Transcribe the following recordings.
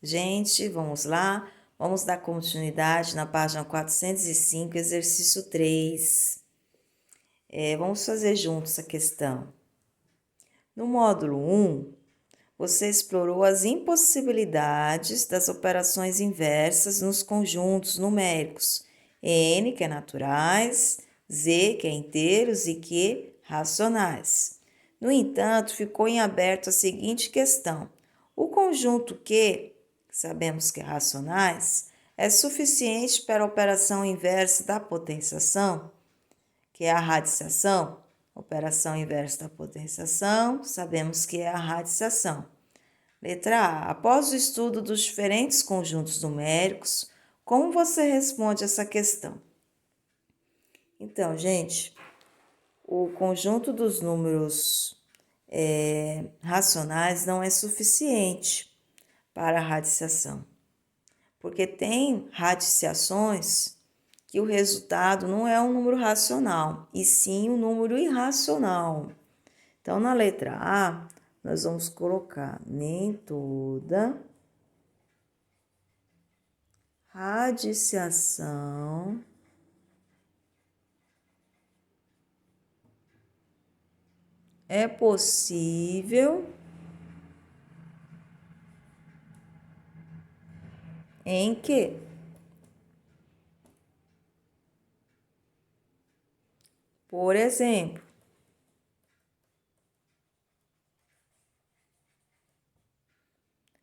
Gente, vamos lá. Vamos dar continuidade na página 405, exercício 3. Vamos fazer juntos a questão. No módulo 1, você explorou as impossibilidades das operações inversas nos conjuntos numéricos N, que é naturais, Z, que é inteiros, e Q, racionais. No entanto, ficou em aberto a seguinte questão: o conjunto Q, que sabemos que é racionais, é suficiente para a operação inversa da potenciação, que é a radiciação? Operação inversa da potenciação, sabemos que é a radiciação. Letra A. Após o estudo dos diferentes conjuntos numéricos, como você responde essa questão? Então, gente, o conjunto dos números racionais não é suficiente para a radiciação, porque tem radiciações que o resultado não é um número racional, e sim um número irracional. Então, na letra A, nós vamos colocar nem toda radiciação é possível em que? Por exemplo,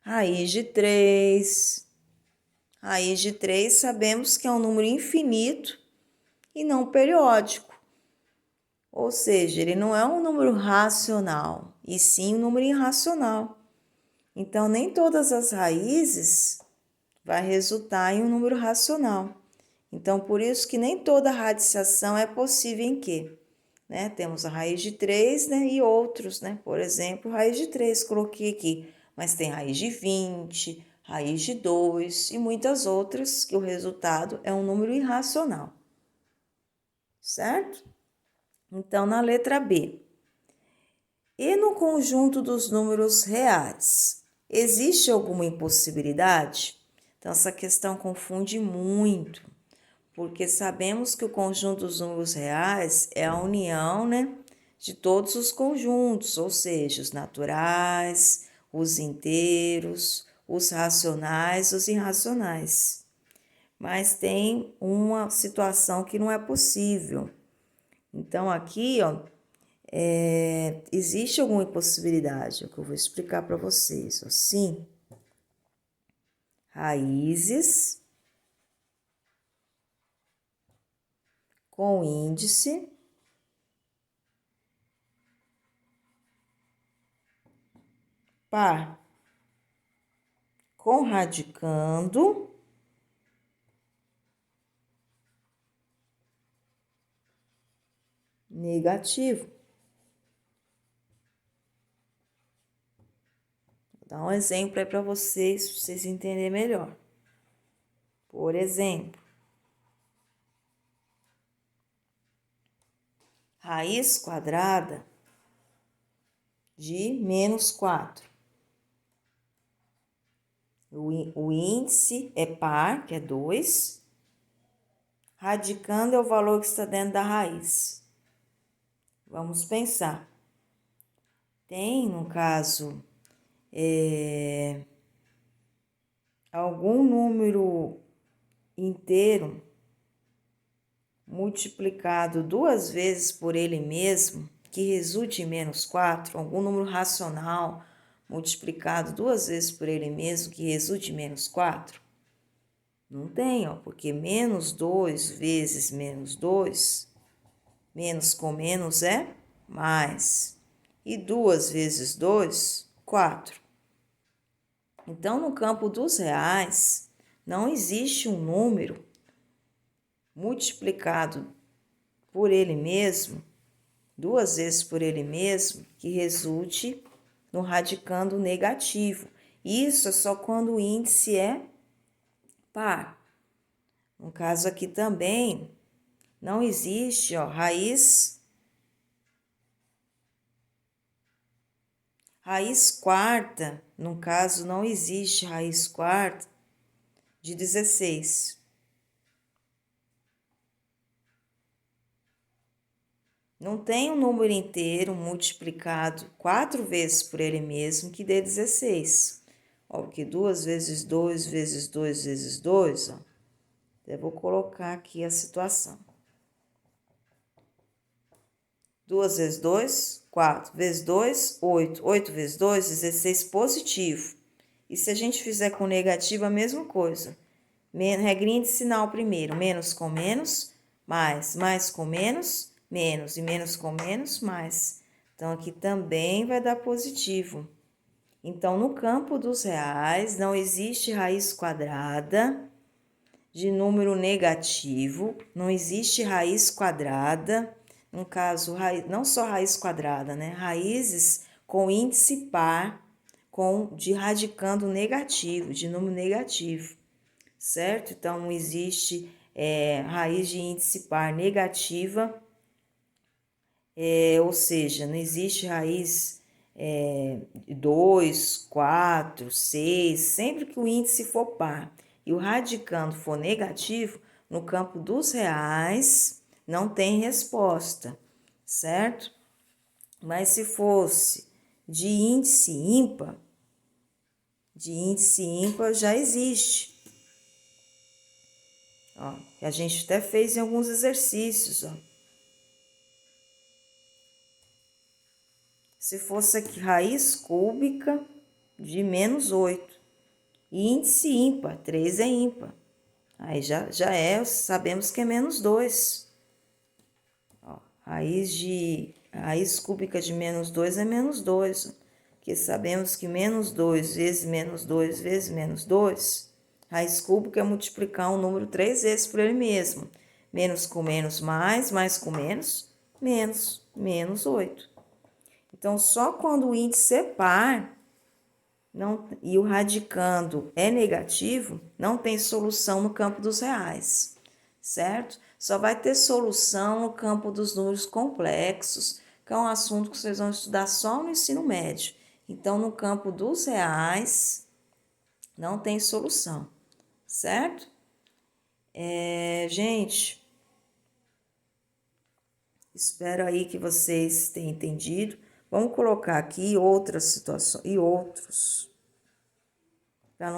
raiz de 3. Raiz de 3 sabemos que é um número infinito e não periódico. Ou seja, ele não é um número racional, e sim um número irracional. Então, nem todas as raízes vai resultar em um número racional. Então, por isso que nem toda radiciação é possível em quê? Temos a raiz de 3, e outros, Por exemplo, raiz de 3, coloquei aqui. Mas tem raiz de 20, raiz de 2 e muitas outras que o resultado é um número irracional. Certo? Então, na letra B. E no conjunto dos números reais, existe alguma impossibilidade? Então, essa questão confunde muito, porque sabemos que o conjunto dos números reais é a união, de todos os conjuntos, ou seja, os naturais, os inteiros, os racionais, os irracionais. Mas tem uma situação que não é possível. Então, aqui, existe alguma impossibilidade, é o que eu vou explicar para vocês. Sim, raízes com índice par com radicando negativo. Vou dar um exemplo aí para vocês entenderem melhor. Por exemplo, raiz quadrada de menos 4. O índice é par, que é 2. Radicando é o valor que está dentro da raiz. Vamos pensar. Tem, no caso, algum número inteiro multiplicado 2 vezes por ele mesmo, que resulte em menos 4, algum número racional multiplicado 2 vezes por ele mesmo, que resulte em menos 4? Não tem, porque menos 2 vezes menos 2, menos com menos é mais. E 2 vezes 2, 4. Então, no campo dos reais, não existe um número multiplicado por ele mesmo, 2 vezes por ele mesmo, que resulte no radicando negativo. Isso é só quando o índice é par. No caso aqui também, não existe, raiz quarta no caso, não existe raiz quarta de 16. Não tem um número inteiro multiplicado 4 vezes por ele mesmo que dê 16. Ó, porque 2 vezes 2 vezes 2 vezes 2, ó. Eu vou colocar aqui a situação. 2 vezes 2, 4 vezes 2, 8. 8 vezes 2, 16 positivo. E se a gente fizer com negativo, a mesma coisa. Regrinha de sinal primeiro. Menos com menos, mais. Mais com menos, menos. E menos com menos, mais. Então, aqui também vai dar positivo. Então, no campo dos reais, não existe raiz quadrada de número negativo. Não existe raiz quadrada. No caso, não só raiz quadrada, né? Raízes com índice par, de radicando negativo, de número negativo, certo? Então, não existe raiz de índice par negativa, ou seja, não existe raiz 2, 4, 6, sempre que o índice for par e o radicando for negativo, no campo dos reais, não tem resposta, certo? Mas se fosse de índice ímpar já existe. Ó, a gente até fez em alguns exercícios, ó. Se fosse aqui raiz cúbica de menos 8, índice ímpar, 3 é ímpar. Aí já sabemos que é menos 2. Ó, raiz cúbica de menos 2 é menos 2. Ó, porque sabemos que menos 2 vezes menos 2 vezes menos 2, raiz cúbica é multiplicar um número 3 vezes por ele mesmo. Menos com menos, mais com menos, menos 8. Então, só quando o índice é par e o radicando é negativo, não tem solução no campo dos reais, certo? Só vai ter solução no campo dos números complexos, que é um assunto que vocês vão estudar só no ensino médio. Então, no campo dos reais, não tem solução, certo? Gente, espero aí que vocês tenham entendido. Vamos colocar aqui outras situações e outros, para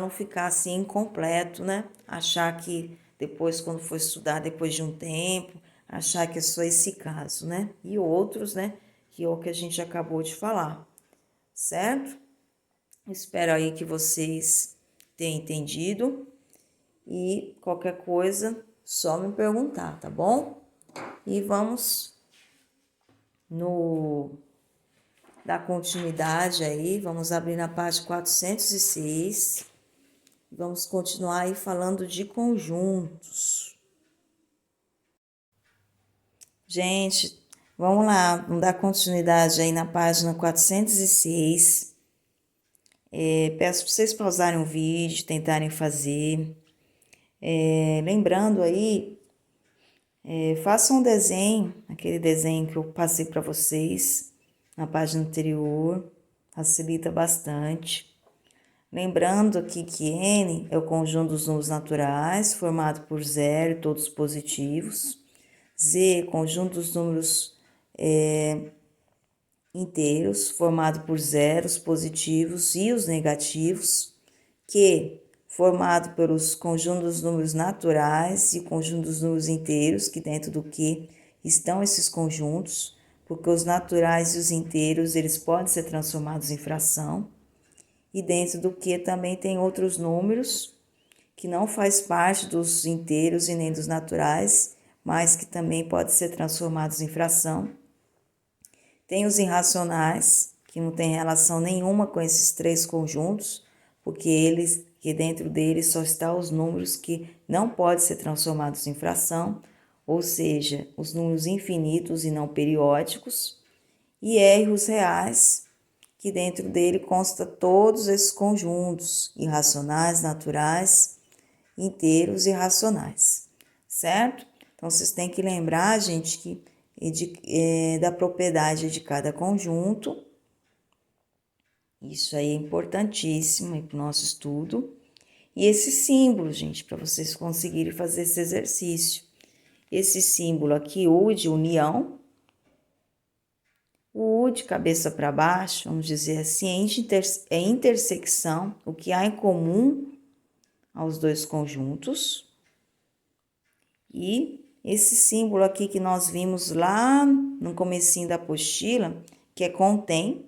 não ficar assim incompleto, né? Achar que depois, quando for estudar, depois de um tempo, achar que é só esse caso, né? E outros, né? Que é o que a gente acabou de falar, certo? Espero aí que vocês tenham entendido e qualquer coisa, só me perguntar, tá bom? E vamos dar continuidade aí, vamos abrir na página 406. Vamos continuar aí falando de conjuntos. Gente, vamos lá, vamos dar continuidade aí na página 406. Peço para vocês pausarem o vídeo, tentarem fazer. Lembrando aí, façam um desenho, aquele desenho que eu passei para vocês na página anterior, facilita bastante. Lembrando aqui que N é o conjunto dos números naturais, formado por 0 e todos positivos. Z, conjunto dos números inteiros, formado por zeros positivos e os negativos. Q, formado pelos conjuntos dos números naturais e o conjunto dos números inteiros, que dentro do Q estão esses conjuntos, porque os naturais e os inteiros eles podem ser transformados em fração. E dentro do Q também tem outros números que não faz parte dos inteiros e nem dos naturais, mas que também podem ser transformados em fração. Tem os irracionais, que não tem relação nenhuma com esses três conjuntos, que dentro deles só estão os números que não podem ser transformados em fração, ou seja, os números infinitos e não periódicos. E R, os reais, que dentro dele consta todos esses conjuntos, irracionais, naturais, inteiros e racionais, certo? Então, vocês têm que lembrar, gente, que e da propriedade de cada conjunto. Isso aí é importantíssimo para o nosso estudo. E esse símbolo, gente, para vocês conseguirem fazer esse exercício. Esse símbolo aqui, U de união, o U de cabeça para baixo, vamos dizer assim, é intersecção, o que há em comum aos dois conjuntos. E esse símbolo aqui que nós vimos lá no comecinho da apostila, que é contém.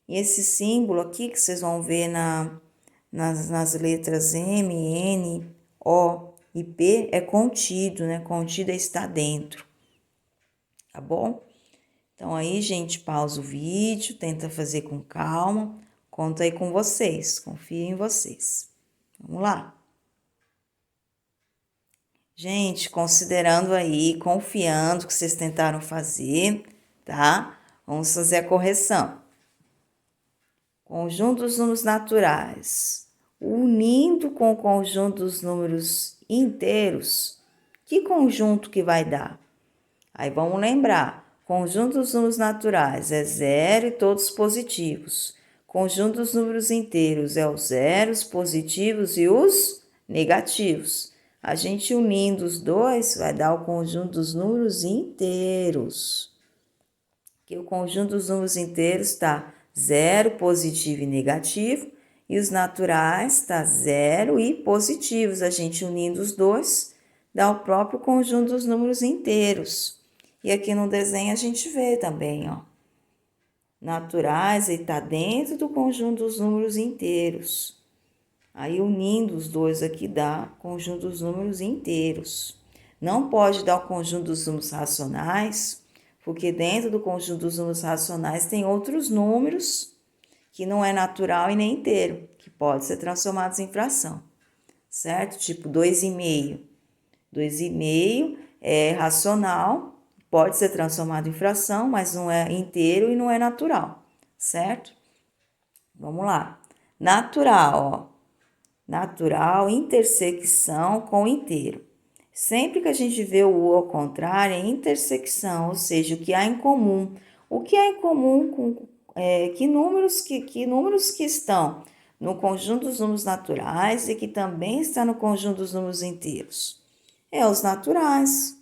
E esse símbolo aqui que vocês vão ver nas letras M, N, O e P é contido, né? Contido é está dentro, tá bom? Então aí, gente, pausa o vídeo, tenta fazer com calma, conta aí com vocês, confio em vocês. Vamos lá. Gente, considerando aí, confiando que vocês tentaram fazer, tá? Vamos fazer a correção. Conjunto dos números naturais, unindo com o conjunto dos números inteiros, que conjunto que vai dar? Aí vamos lembrar, conjunto dos números naturais é zero e todos positivos. Conjunto dos números inteiros é os zeros positivos e os negativos. A gente unindo os dois vai dar o conjunto dos números inteiros. Que o conjunto dos números inteiros está zero, positivo e negativo, e os naturais está zero e positivos. A gente unindo os dois dá o próprio conjunto dos números inteiros. E aqui no desenho a gente vê também, ó. Naturais está dentro do conjunto dos números inteiros. Aí unindo os dois aqui dá conjunto dos números inteiros. Não pode dar o conjunto dos números racionais, porque dentro do conjunto dos números racionais tem outros números que não é natural e nem inteiro, que pode ser transformados em fração, certo? Tipo 2,5. 2,5 é racional, pode ser transformado em fração, mas não é inteiro e não é natural, certo? Vamos lá. Natural, ó. Natural, intersecção com inteiro. Sempre que a gente vê o U ao contrário, é intersecção, ou seja, o que há em comum. O que há em comum com que números que estão no conjunto dos números naturais e que também está no conjunto dos números inteiros? É os naturais,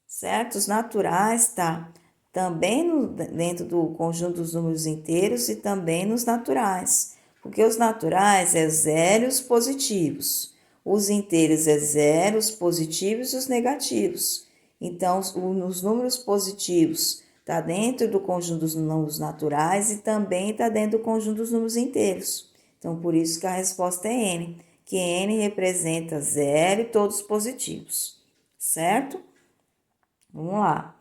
certo? Os naturais tá também dentro do conjunto dos números inteiros e também nos naturais, porque os naturais é zeros positivos. Os inteiros é zeros positivos e os negativos. Então, os números positivos está dentro do conjunto dos números naturais e também está dentro do conjunto dos números inteiros. Então, por isso que a resposta é N, que N representa zero e todos positivos, certo? Vamos lá.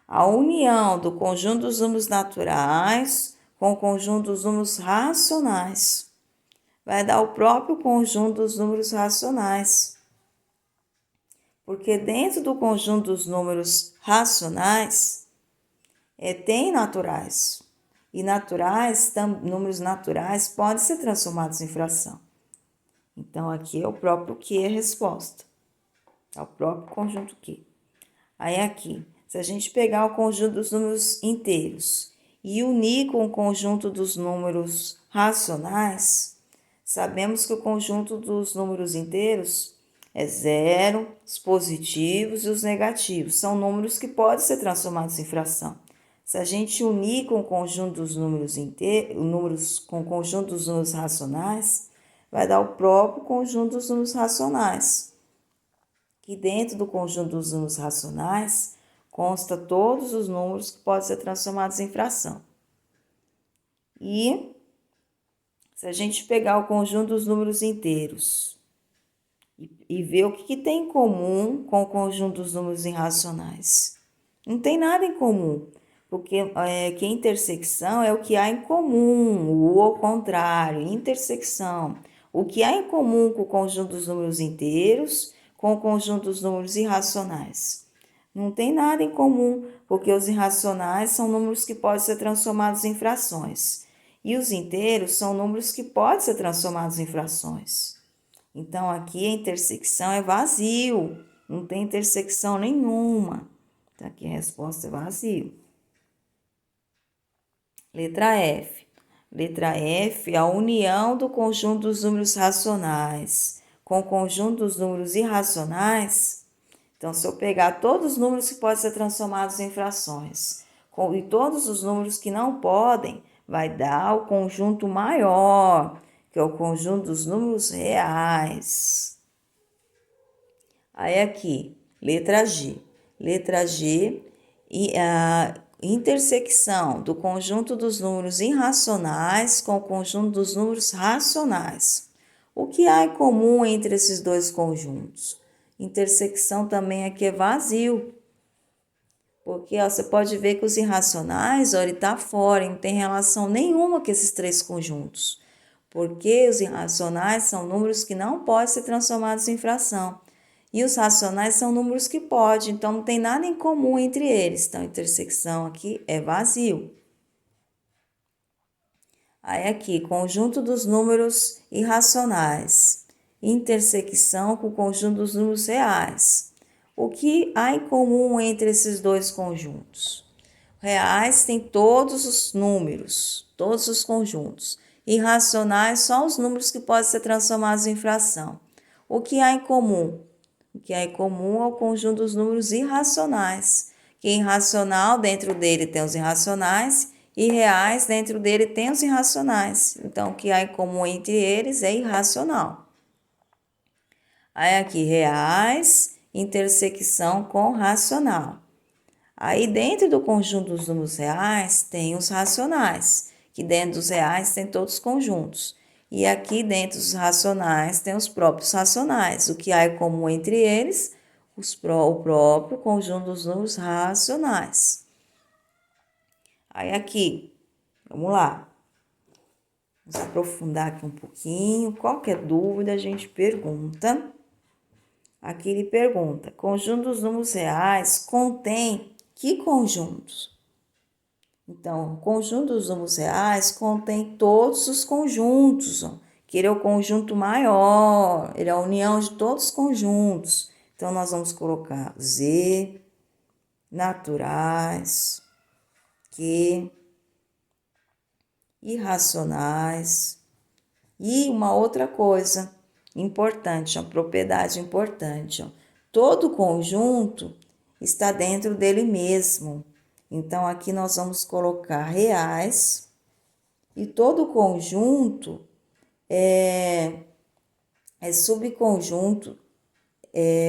A união do conjunto dos números naturais com o conjunto dos números racionais vai dar o próprio conjunto dos números racionais. Porque dentro do conjunto dos números racionais tem naturais. E números naturais podem ser transformados em fração. Então, aqui é o próprio Q a resposta. É o próprio conjunto Q. Aí aqui, se a gente pegar o conjunto dos números inteiros e unir com o conjunto dos números racionais, sabemos que o conjunto dos números inteiros é zero, os positivos e os negativos. São números que podem ser transformados em fração. Se a gente unir com o conjunto dos com o conjunto dos números racionais, vai dar o próprio conjunto dos números racionais. Que dentro do conjunto dos números racionais consta todos os números que podem ser transformados em fração. E se a gente pegar o conjunto dos números inteiros e ver o que tem em comum com o conjunto dos números irracionais, não tem nada em comum, porque que intersecção é o que há em comum, o ao contrário, intersecção. O que há em comum com o conjunto dos números inteiros com o conjunto dos números irracionais. Não tem nada em comum, porque os irracionais são números que podem ser transformados em frações. E os inteiros são números que podem ser transformados em frações. Então, aqui a intersecção é vazio, Não tem intersecção nenhuma. Então, aqui a resposta é vazio. Letra F. Letra F é a união do conjunto dos números racionais com o conjunto dos números irracionais. Então, se eu pegar todos os números que podem ser transformados em frações e todos os números que não podem, vai dar o conjunto maior, que é o conjunto dos números reais. Aí aqui, letra G. Letra G, e a intersecção do conjunto dos números irracionais com o conjunto dos números racionais. O que há em comum entre esses dois conjuntos? Intersecção também aqui é vazio. Porque você pode ver que os irracionais, ele está fora, não tem relação nenhuma com esses três conjuntos. Porque os irracionais são números que não podem ser transformados em fração. E os racionais são números que podem, então não tem nada em comum entre eles. Então, a intersecção aqui é vazio. Aí aqui, conjunto dos números irracionais. Intersecção com o conjunto dos números reais. O que há em comum entre esses dois conjuntos? Reais tem todos os números, todos os conjuntos. Irracionais só os números que podem ser transformados em fração. O que há em comum? O que há em comum é o conjunto dos números irracionais. Que irracional, dentro dele tem os irracionais, e reais, dentro dele tem os irracionais. Então, o que há em comum entre eles é irracional. Aí aqui, reais, intersecção com racional. Aí, dentro do conjunto dos números reais, tem os racionais, que dentro dos reais tem todos os conjuntos. E aqui, dentro dos racionais, tem os próprios racionais. O que há em comum entre eles? O próprio conjunto dos números racionais. Aí, aqui, vamos lá. Vamos aprofundar aqui um pouquinho. Qualquer dúvida, a gente pergunta. Aqui ele pergunta: conjunto dos números reais contém que conjuntos? Então, o conjunto dos números reais contém todos os conjuntos, ó, que ele é o conjunto maior, ele é a união de todos os conjuntos. Então, nós vamos colocar Z, naturais, Q, irracionais. E uma outra coisa importante, uma propriedade importante, ó, todo conjunto está dentro dele mesmo. Então, aqui nós vamos colocar reais e todo conjunto é subconjunto,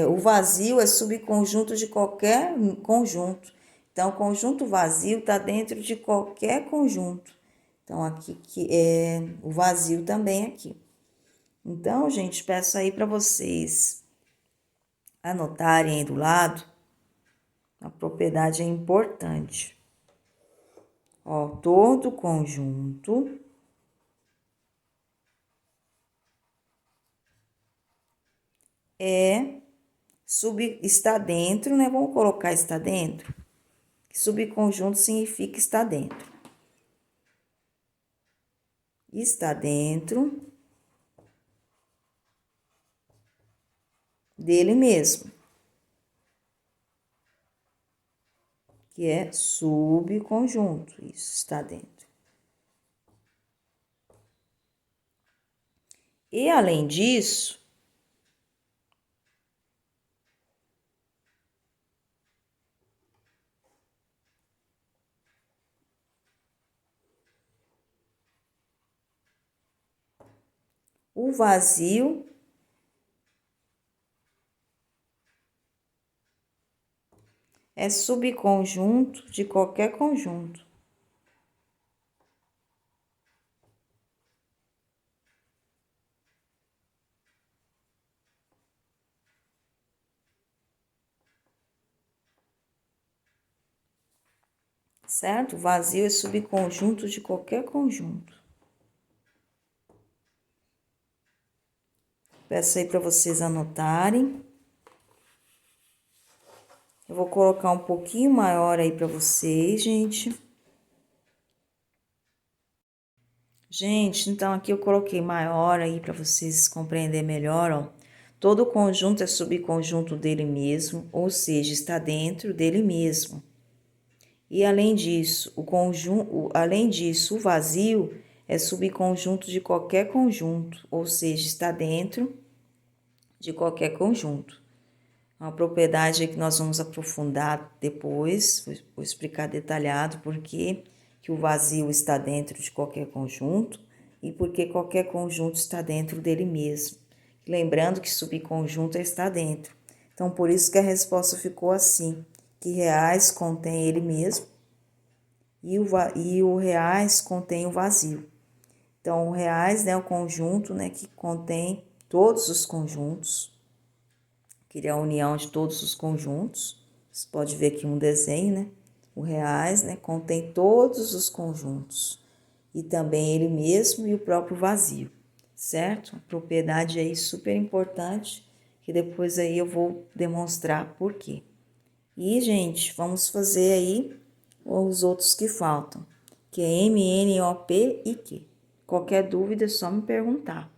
o vazio é subconjunto de qualquer conjunto. Então, o conjunto vazio está dentro de qualquer conjunto. Então, aqui que é o vazio também aqui. Então, gente, peço aí para vocês anotarem aí do lado. A propriedade é importante. Ó, todo conjunto está dentro, né? Vamos colocar está dentro. Subconjunto significa está dentro. Está dentro dele mesmo, que é subconjunto. Isso está dentro. E além disso, o vazio é subconjunto de qualquer conjunto. Certo? O vazio é subconjunto de qualquer conjunto. Peço aí para vocês anotarem. Eu vou colocar um pouquinho maior aí para vocês, gente. Gente, então aqui eu coloquei maior aí para vocês compreenderem melhor, ó. Todo conjunto é subconjunto dele mesmo, ou seja, está dentro dele mesmo. E além disso, o vazio é subconjunto de qualquer conjunto, ou seja, está dentro de qualquer conjunto. Uma propriedade que nós vamos aprofundar depois, vou explicar detalhado por que o vazio está dentro de qualquer conjunto e por que qualquer conjunto está dentro dele mesmo. Lembrando que subconjunto é estar dentro. Então, por isso que a resposta ficou assim, que reais contém ele mesmo e o reais contém o vazio. Então, o reais, né, é o conjunto, né, que contém todos os conjuntos, que é a união de todos os conjuntos. Você pode ver aqui um desenho, né? O reais, né, contém todos os conjuntos e também ele mesmo e o próprio vazio, certo? A propriedade aí super importante, que depois aí eu vou demonstrar por quê. E, gente, vamos fazer aí os outros que faltam, que é M, N, O, P e Q. Qualquer dúvida é só me perguntar.